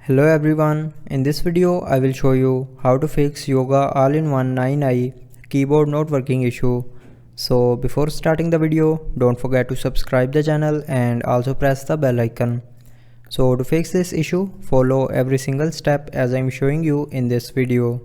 Hello everyone, in this video I will show you how to fix Yoga all-in-one 9i keyboard not working issue. So before starting the video, don't forget to subscribe the channel and also press the bell icon. So to fix this issue, follow every single step as I am showing you in this video.